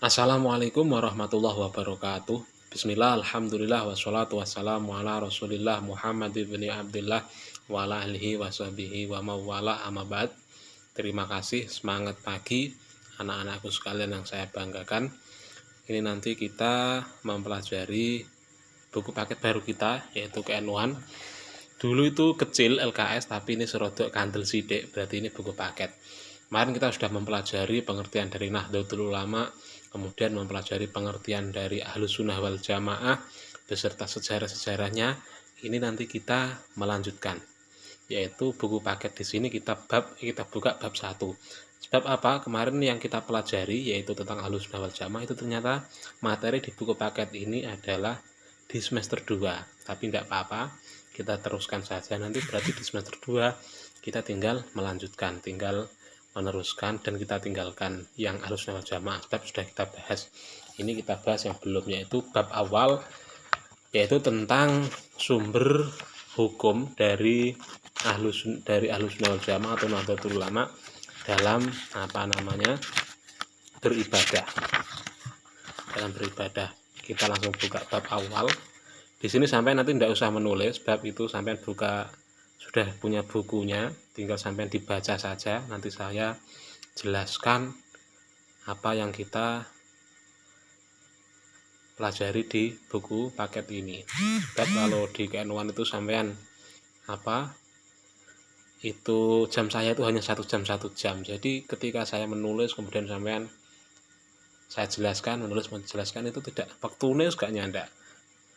Assalamualaikum warahmatullahi wabarakatuh. Bismillah, alhamdulillah, wassalatu wassalamu ala rasulillah Muhammad ibn Abdullah wa ala alihi wa sahbihi wa mawala amma ba'd. Terima kasih, semangat pagi anak-anakku sekalian yang saya banggakan. Ini nanti kita mempelajari buku paket baru kita, yaitu KN1. Dulu itu kecil LKS, tapi ini serodok kandel sidik, berarti ini buku paket. Kemarin kita sudah mempelajari pengertian dari Nahdlatul Ulama, kemudian mempelajari pengertian dari Ahlus Sunnah wal Jamaah beserta sejarah-sejarahnya. Ini nanti kita melanjutkan, yaitu buku paket di sini kita buka bab 1. Sebab apa? Kemarin yang kita pelajari yaitu tentang Ahlus Sunnah wal Jamaah itu ternyata materi di buku paket ini adalah di semester 2. Tapi tidak apa-apa, kita teruskan saja, nanti berarti di semester 2 kita tinggal melanjutkan, tinggal meneruskan, dan kita tinggalkan yang Ahlus Sunnah wal Jamaah sebab sudah kita bahas. Ini kita bahas yang belum, yaitu bab awal, yaitu tentang sumber hukum dari Ahlus Sunnah wal Jamaah atau Nahdlatul Ulama dalam beribadah. Kita langsung buka bab awal. Di sini sampai nanti tidak usah menulis, bab itu sampai sudah punya bukunya, tinggal sampai dibaca saja. Nanti saya jelaskan apa yang kita pelajari di buku paket ini. Dan kalau di KN1 itu sampean itu jam saya itu hanya 1 jam. Jadi ketika saya menulis kemudian sampean saya jelaskan, menulis menjelaskan, itu tidak waktunya gak nyandak,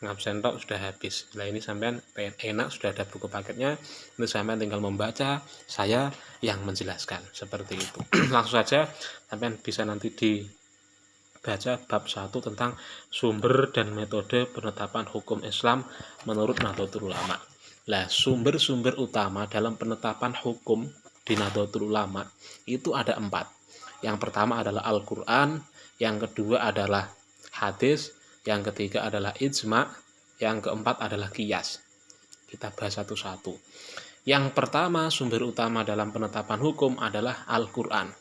ngabsen tok sudah habis. Nah ini sampean enak, sudah ada buku paketnya, itu sampean tinggal membaca, saya yang menjelaskan, seperti itu. Langsung saja sampean bisa nanti dibaca bab 1 tentang sumber dan metode penetapan hukum Islam menurut Nahdlatul Ulama. Nah, sumber-sumber utama dalam penetapan hukum di Nahdlatul Ulama itu ada 4. Yang pertama adalah Al-Quran, yang kedua adalah hadis, yang ketiga adalah ijma, yang keempat adalah qiyas. Kita bahas satu-satu. Yang pertama, sumber utama dalam penetapan hukum adalah Al-Quran.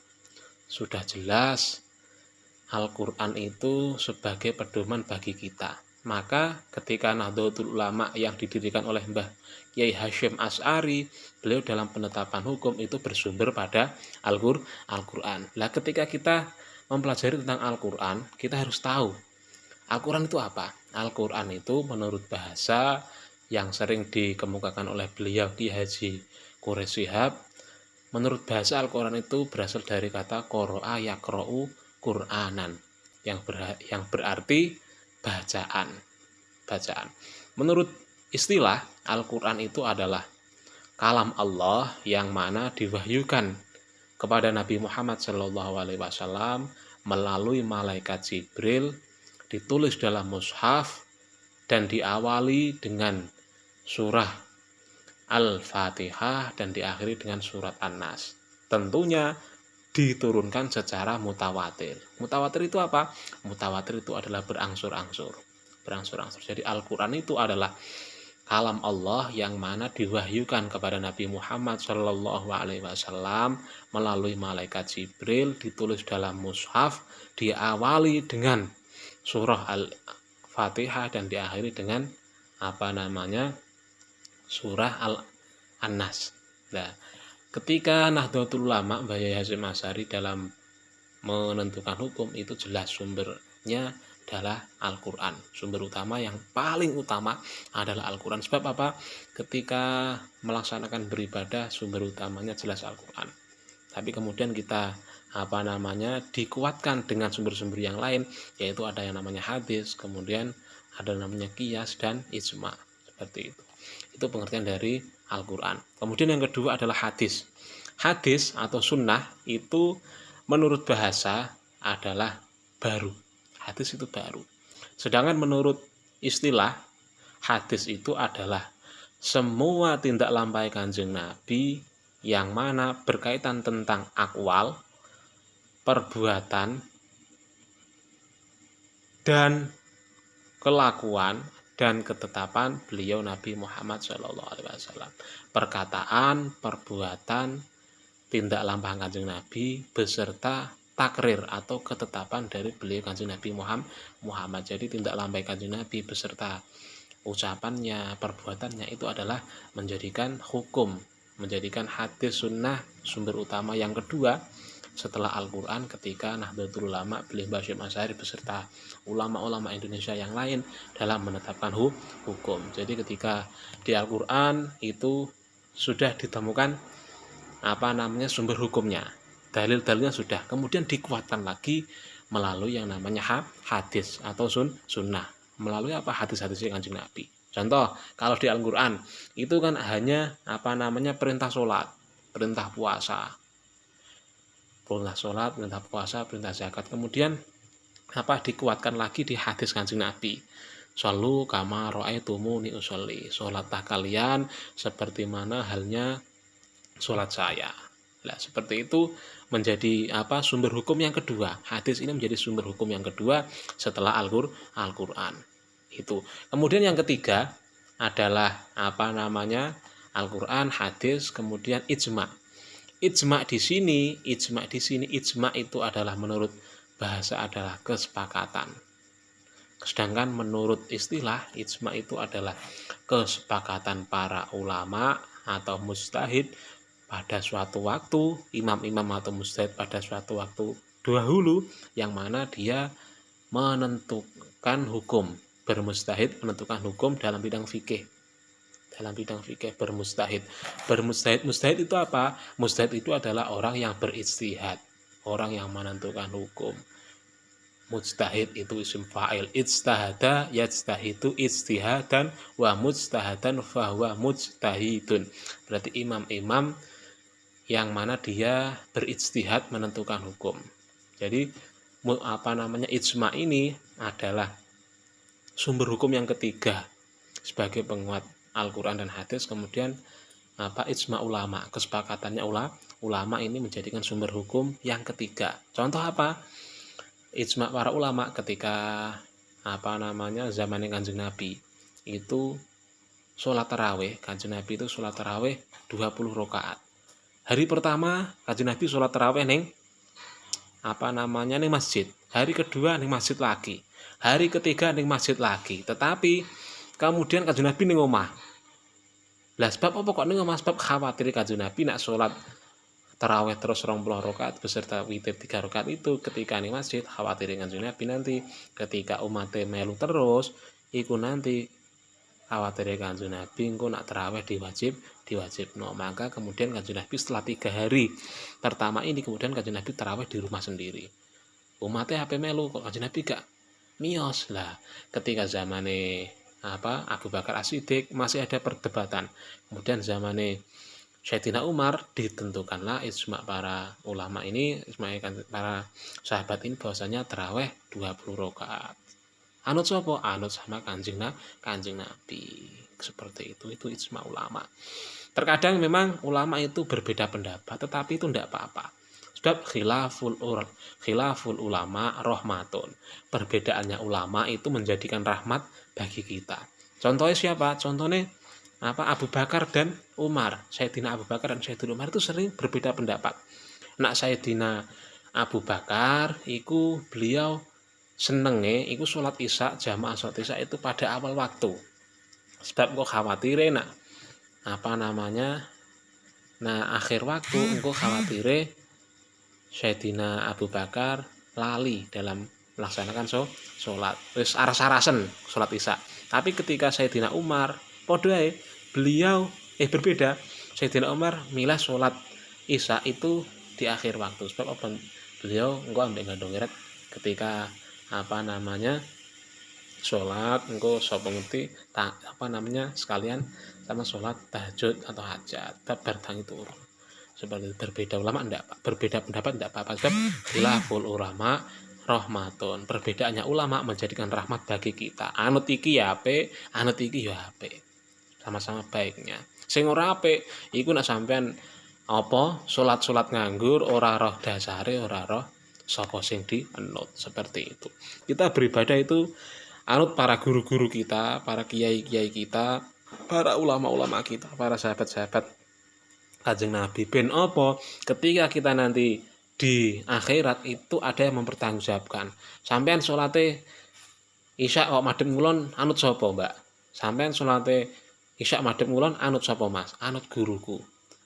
Sudah jelas, Al-Quran itu sebagai pedoman bagi kita. Maka ketika Nahdlatul Ulama yang didirikan oleh Mbah Kyai Hasyim Asy'ari, beliau dalam penetapan hukum itu bersumber pada Al-Quran. Nah, ketika kita mempelajari tentang Al-Quran, kita harus tahu Al-Quran itu apa? Al-Quran itu menurut bahasa yang sering dikemukakan oleh beliau Ki Haji Quraish Shihab, menurut bahasa Al-Quran itu berasal dari kata qara'a yaqra'u Qur'anan, yang berarti bacaan. Menurut istilah, Al-Quran itu adalah kalam Allah yang mana diwahyukan kepada Nabi Muhammad SAW melalui malaikat Jibril, ditulis dalam mushaf, dan diawali dengan surah Al-Fatihah dan diakhiri dengan surat An-Nas. Tentunya diturunkan secara mutawatir. Mutawatir itu apa? Mutawatir itu adalah berangsur-angsur. Jadi Al-Quran itu adalah kalam Allah yang mana diwahyukan kepada Nabi Muhammad SAW melalui malaikat Jibril, ditulis dalam mushaf, diawali dengan surah Al-Fatihah dan diakhiri dengan surah An-Nas. Nah, ketika Nahdlatul Ulama Mbah Kyai Hasyim Asy'ari dalam menentukan hukum itu jelas sumbernya adalah Al-Quran. Sumber utama yang paling utama adalah Al-Quran. Sebab apa? Ketika melaksanakan beribadah, sumber utamanya jelas Al-Quran. Tapi kemudian kita dikuatkan dengan sumber-sumber yang lain, yaitu ada yang namanya hadis, kemudian ada namanya qiyas dan ijma. Seperti itu. Itu pengertian dari Al-Quran. Kemudian yang kedua adalah hadis. Hadis atau sunnah itu menurut bahasa adalah baru. Hadis itu baru. Sedangkan menurut istilah, hadis itu adalah semua tindak lampai Kanjeng Nabi yang mana berkaitan tentang akwal, perbuatan, dan kelakuan dan ketetapan beliau Nabi Muhammad SAW. Perkataan, perbuatan, tindak lampah Kanjeng Nabi beserta takrir atau ketetapan dari beliau Kanjeng Nabi Muhammad. Jadi tindak lanjut Kanjeng Nabi beserta ucapannya, perbuatannya itu adalah menjadikan hukum, menjadikan hadis sunnah sumber utama yang kedua setelah Al-Quran ketika Nahdlatul Ulama beliau Basyir Asy'ari beserta ulama-ulama Indonesia yang lain dalam menetapkan hukum. Jadi ketika di Al-Quran itu sudah ditemukan sumber hukumnya, dalil-dalilnya sudah, kemudian dikuatkan lagi melalui yang namanya hadis atau sunnah, melalui hadis-hadis Kanjeng Nabi. Contoh, kalau di Al-Quran itu kan hanya perintah sholat, perintah puasa, perintah puasa, perintah zakat. Kemudian dikuatkan lagi di hadis Kanjeng Nabi. Shallu kama ra'aitumuni usolli. Sholatlah kalian seperti mana halnya sholat saya. Nah, seperti itu menjadi sumber hukum yang kedua. Hadis ini menjadi sumber hukum yang kedua setelah Al-Qur'an. Itu. Kemudian yang ketiga adalah Al-Qur'an, hadis, kemudian ijma. Ijma di sini itu adalah menurut bahasa adalah kesepakatan. Sedangkan menurut istilah ijma itu adalah kesepakatan para ulama atau mujtahid pada suatu waktu, imam-imam atau mujtahid pada suatu waktu dahulu yang mana dia menentukan hukum, bermujtahid menentukan hukum dalam bidang fikih. Bermujtahid itu apa? Mujtahid itu adalah orang yang berijtihad, orang yang menentukan hukum. Mujtahid itu isim fa'il, ijtahada yajtahidu ijtihadan wa mujtahadan fahuwa mujtahidun. Berarti imam-imam yang mana dia berijtihad menentukan hukum. Jadi ijma ini adalah sumber hukum yang ketiga sebagai penguat Al-Quran dan hadis. Kemudian ijma ulama, kesepakatannya ulama ini menjadikan sumber hukum yang ketiga. Contoh apa? Ijma para ulama ketika zaman Kanjeng Nabi itu sholat tarawih. Kanjeng Nabi itu sholat tarawih 20 rakaat. Hari pertama Kanjeng Nabi sholat tarawih ning masjid. Hari kedua ning masjid lagi. Hari ketiga ning masjid lagi. Tetapi kemudian Kanjeng Nabi ning omah. Lah sebab apa kok ning omah? Sebab khawatir Kanjeng Nabi nak sholat tarawih terus 20 rakaat beserta witir 3 rakaat itu ketika ning masjid, khawatir Kanjeng Nabi nanti ketika umatnya melu terus iku nanti khawatir Kanjeng Nabi engko nak tarawih diwajibno. Maka kemudian Kanjeng Nabi setelah 3 hari pertama ini kemudian Kanjeng Nabi tarawih di rumah sendiri. Umatnya ape melu kok Kanjeng Nabi gak miyos. Lah ketika zamane Abu Bakar As-Siddiq masih ada perdebatan. Kemudian zamane Sayyidina Umar ditentukanlah ijma para ulama ini, ijma para sahabat ini bahwasanya tarawih 20 rakaat. Anut sapa? Anut sama Kanjeng Nabi. Seperti itu ijma ulama. Terkadang memang ulama itu berbeda pendapat, tetapi itu tidak apa-apa. Sebab khilaful ulama rahmatun. Perbedaannya ulama itu menjadikan rahmat bagi kita. Contohnya siapa? Contohnya Abu Bakar dan Umar. Sayyidina Abu Bakar dan Sayyidina Umar itu sering berbeda pendapat. Nak Sayyidina Abu Bakar iku beliau senenge iku sholat isya, jamaah sholat isya itu pada awal waktu. Sebab kok khawatir nak akhir waktu engko khawatir Sayyidina Abu Bakar lali dalam melaksanakan sholat. Wis aras-arasen sholat isya. Tapi ketika Sayyidina Umar padha beliau berbeda. Sayyidina Umar milah sholat isya itu di akhir waktu. Sebab apa? Beliau engko ambek gandong iret ketika sholat engko sapa ngerti sekalian sama sholat tahajud atau hajat bertang itu seperti berbeda ulama ndak berbeda pendapat ndak apa-apa. Sebab khilaful ulama rahmatun. Perbedaannya ulama menjadikan rahmat bagi kita. Anut iki ya apik, anut iki ya apik. Sama-sama baiknya. Sing ora apik iku nek sampean salat nganggur ora roh dasare, ora roh saka sing dienut. Seperti itu. Kita beribadah itu anut para guru-guru kita, para kiai-kiai kita, para ulama-ulama kita, para sahabat-sahabat Kanjeng Nabi. Ben apa? Ketika kita nanti di akhirat itu ada yang mempertanggungjawabkan. Sampean salate isya kok madhep ngulon anut sapa, Mbak? Sampean salate isya madhep ngulon anut sapa, Mas? Anut guruku.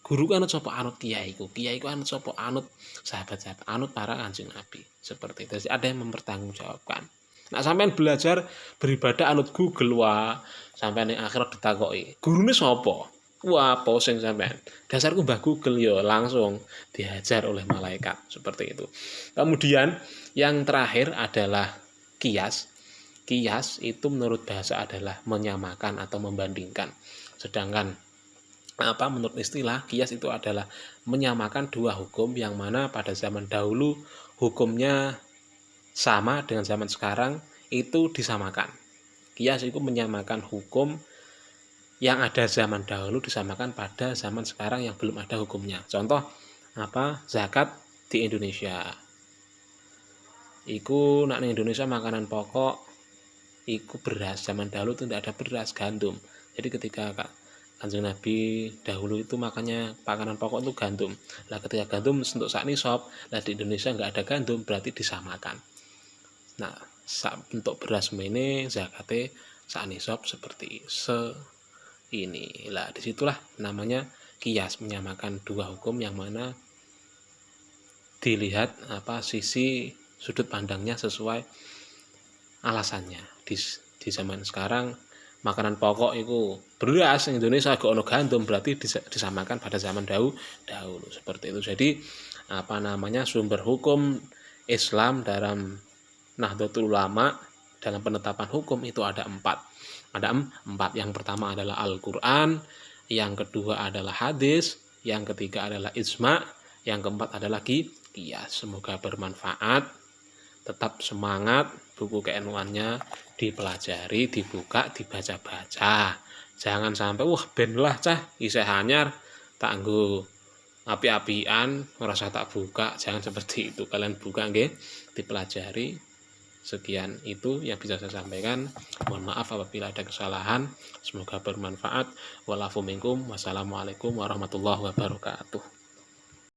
Guruku anut sapa? Anut kiaiku. Kiaiku anut sapa? Anut sahabat-sahabat, anut para Kanjeng Nabi. Seperti itu. Jadi ada yang mempertanggungjawabkan. Nah, sampean belajar beribadah anut Google wah, sampean ning akhirat ditakoki, "Gurune sapa?" Wah, pusing sampean. Dasarku Mbah Google ya langsung dihajar oleh malaikat seperti itu. Kemudian yang terakhir adalah kias. Kias itu menurut bahasa adalah menyamakan atau membandingkan. Sedangkan menurut istilah kias itu adalah menyamakan dua hukum yang mana pada zaman dahulu hukumnya sama dengan zaman sekarang itu disamakan. Kias itu menyamakan hukum yang ada zaman dahulu disamakan pada zaman sekarang yang belum ada hukumnya. Contoh zakat di Indonesia. Iku nak ning Indonesia makanan pokok iku beras. Zaman dahulu itu tidak ada beras, gandum. Jadi ketika Kanjeng Nabi dahulu itu makannya makanan pokok itu gandum. Lah ketika gandum untuk sak nisab, lah di Indonesia nggak ada gandum berarti disamakan. Nah, untuk beras mene zakate sak nisab seperti ini. Lah disitulah namanya kias, menyamakan dua hukum yang mana dilihat sisi sudut pandangnya sesuai alasannya. Di zaman sekarang makanan pokok itu beras, Indonesia gak ono gandum berarti disamakan pada zaman dahulu seperti itu. Jadi sumber hukum Islam dalam Nahdlatul Ulama dalam penetapan hukum itu ada 4. Ada 4. Yang pertama adalah Al-Qur'an, yang kedua adalah hadis, yang ketiga adalah ijma', yang keempat adalah qiyas. Semoga bermanfaat. Tetap semangat, buku keilmuannya dipelajari, dibuka, dibaca-baca. Jangan sampai ben lah cah isih anyar tak nggo api-apian ngerasa tak buka. Jangan seperti itu. Kalian buka nggih, dipelajari. Sekian itu yang bisa saya sampaikan. Mohon maaf apabila ada kesalahan. Semoga bermanfaat. Walafu minkum. Wassalamualaikum warahmatullahi wabarakatuh.